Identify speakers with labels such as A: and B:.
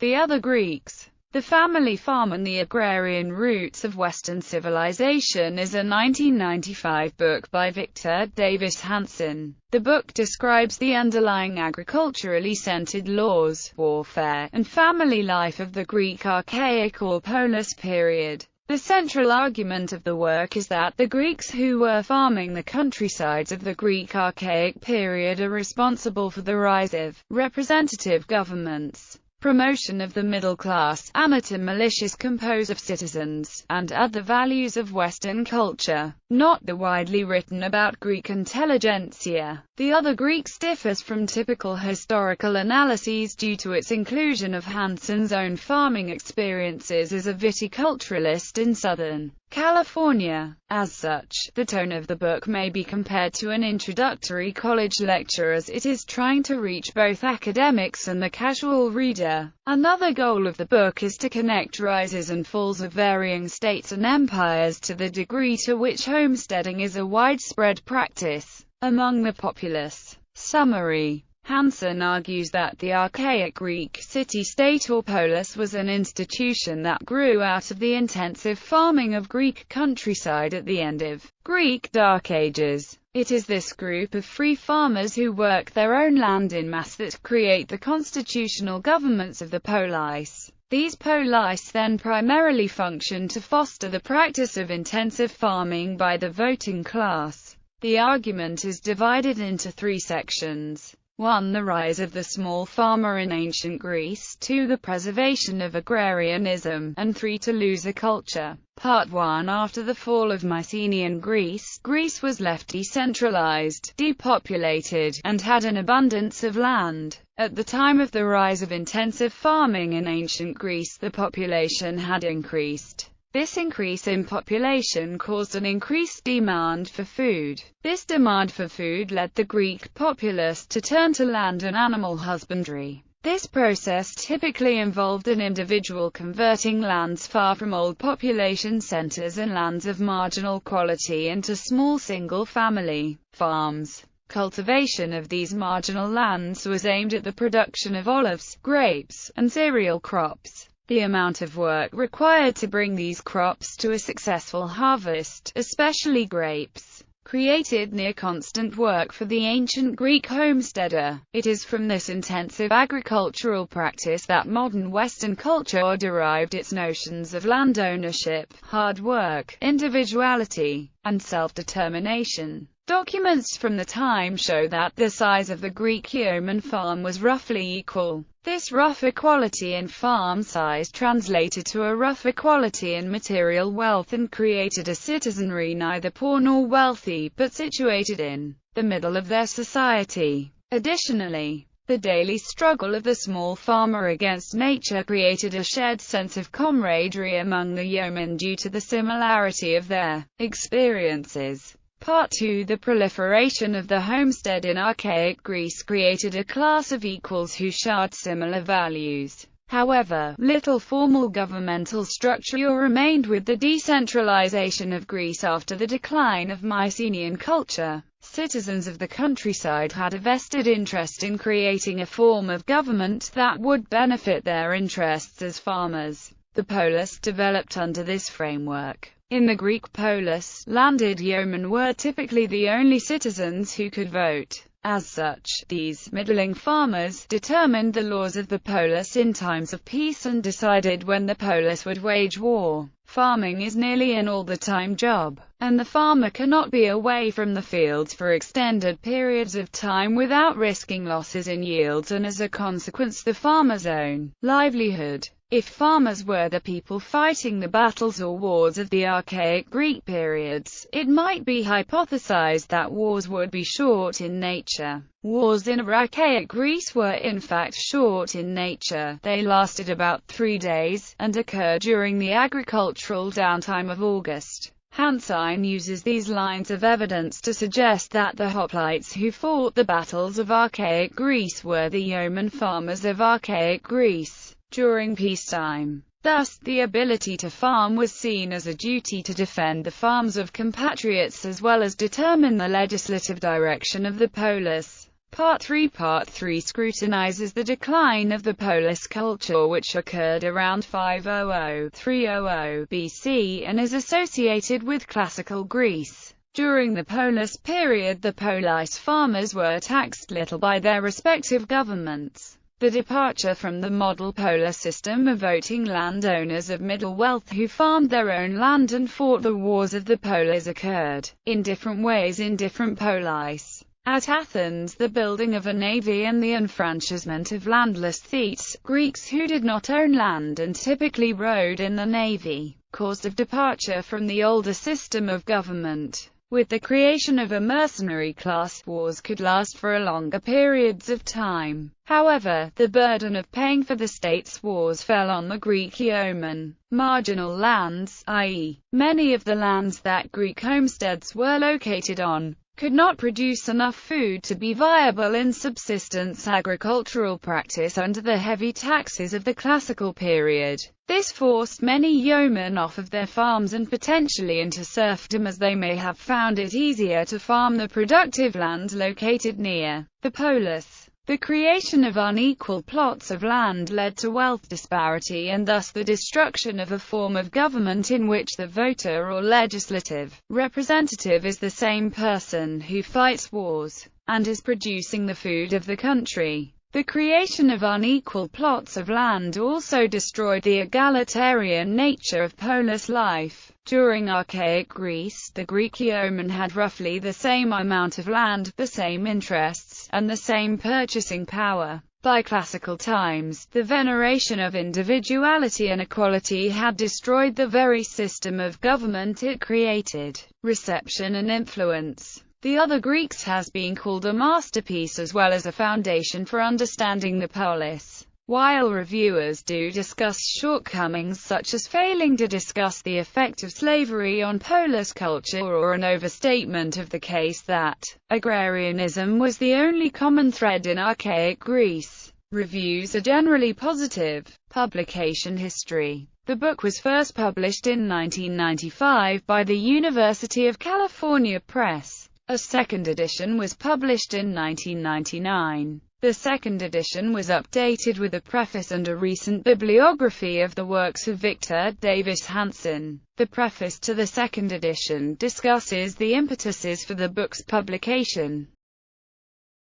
A: The Other Greeks. The Family Farm and the Agrarian Roots of Western Civilization is a 1995 book by Victor Davis Hanson. The book describes the underlying agriculturally centered laws, warfare, and family life of the Greek Archaic or Polis period. The central argument of the work is that the Greeks who were farming the countrysides of the Greek Archaic period are responsible for the rise of representative governments, promotion of the middle class, amateur militias composed of citizens, and other values of Western culture, not the widely written about Greek intelligentsia. The Other Greeks differs from typical historical analyses due to its inclusion of Hanson's own farming experiences as a viticulturalist in Southern California. As such, the tone of the book may be compared to an introductory college lecture, as it is trying to reach both academics and the casual reader. Another goal of the book is to connect rises and falls of varying states and empires to the degree to which homesteading is a widespread practice among the populace. Summary. Hanson argues that the archaic Greek city-state or polis was an institution that grew out of the intensive farming of Greek countryside at the end of Greek Dark Ages. It is this group of free farmers who work their own land in mass that create the constitutional governments of the polis. These polis then primarily function to foster the practice of intensive farming by the voting class. The argument is divided into three sections. 1. The rise of the small farmer in ancient Greece, 2. The preservation of agrarianism, and 3. To lose a culture. Part 1. After the fall of Mycenaean Greece, Greece was left decentralized, depopulated, and had an abundance of land. At the time of the rise of intensive farming in ancient Greece, the population had increased. This increase in population caused an increased demand for food. This demand for food led the Greek populace to turn to land and animal husbandry. This process typically involved an individual converting lands far from old population centers and lands of marginal quality into small single-family farms. Cultivation of these marginal lands was aimed at the production of olives, grapes, and cereal crops. The amount of work required to bring these crops to a successful harvest, especially grapes, created near-constant work for the ancient Greek homesteader. It is from this intensive agricultural practice that modern Western culture derived its notions of land ownership, hard work, individuality, and self-determination. Documents from the time show that the size of the Greek yeoman farm was roughly equal. This rough equality in farm size translated to a rough equality in material wealth and created a citizenry neither poor nor wealthy, but situated in the middle of their society. Additionally, the daily struggle of the small farmer against nature created a shared sense of camaraderie among the yeomen due to the similarity of their experiences. Part 2. The proliferation of the homestead in archaic Greece created a class of equals who shared similar values. However, little formal governmental structure remained with the decentralization of Greece after the decline of Mycenaean culture. Citizens of the countryside had a vested interest in creating a form of government that would benefit their interests as farmers. The polis developed under this framework. In the Greek polis, landed yeomen were typically the only citizens who could vote. As such, these middling farmers determined the laws of the polis in times of peace and decided when the polis would wage war. Farming is nearly an all-the-time job, and the farmer cannot be away from the fields for extended periods of time without risking losses in yields and as a consequence the farmer's own livelihood. If farmers were the people fighting the battles or wars of the archaic Greek periods, it might be hypothesized that wars would be short in nature. Wars in archaic Greece were in fact short in nature. They lasted about 3 days, and occurred during the agricultural downtime of August. Hanson uses these lines of evidence to suggest that the hoplites who fought the battles of archaic Greece were the yeoman farmers of archaic Greece during peacetime. Thus, the ability to farm was seen as a duty to defend the farms of compatriots as well as determine the legislative direction of the polis. Part 3 scrutinizes the decline of the polis culture, which occurred around 500–300 BC and is associated with classical Greece. During the polis period, the polis farmers were taxed little by their respective governments. The departure from the model polis system of voting landowners of middle wealth who farmed their own land and fought the wars of the polis occurred in different ways in different polis. At Athens, the building of a navy and the enfranchisement of landless Thetes, Greeks who did not own land and typically rode in the navy, caused a departure from the older system of government. With the creation of a mercenary class, wars could last for longer periods of time. However, the burden of paying for the state's wars fell on the Greek yeomen. Marginal lands, i.e., many of the lands that Greek homesteads were located on, could not produce enough food to be viable in subsistence agricultural practice under the heavy taxes of the classical period. This forced many yeomen off of their farms and potentially into serfdom, as they may have found it easier to farm the productive land located near the polis. The creation of unequal plots of land led to wealth disparity and thus the destruction of a form of government in which the voter or legislative representative is the same person who fights wars and is producing the food of the country. The creation of unequal plots of land also destroyed the egalitarian nature of polis life. During archaic Greece, the Greek yeoman had roughly the same amount of land, the same interests, and the same purchasing power. By classical times, the veneration of individuality and equality had destroyed the very system of government it created. Reception and influence. The Other Greeks has been called a masterpiece as well as a foundation for understanding the polis. While reviewers do discuss shortcomings such as failing to discuss the effect of slavery on polis culture or an overstatement of the case that agrarianism was the only common thread in archaic Greece, reviews are generally positive. Publication history. The book was first published in 1995 by the University of California Press. A second edition was published in 1999. The second edition was updated with a preface and a recent bibliography of the works of Victor Davis Hanson. The preface to the second edition discusses the impetuses for the book's publication.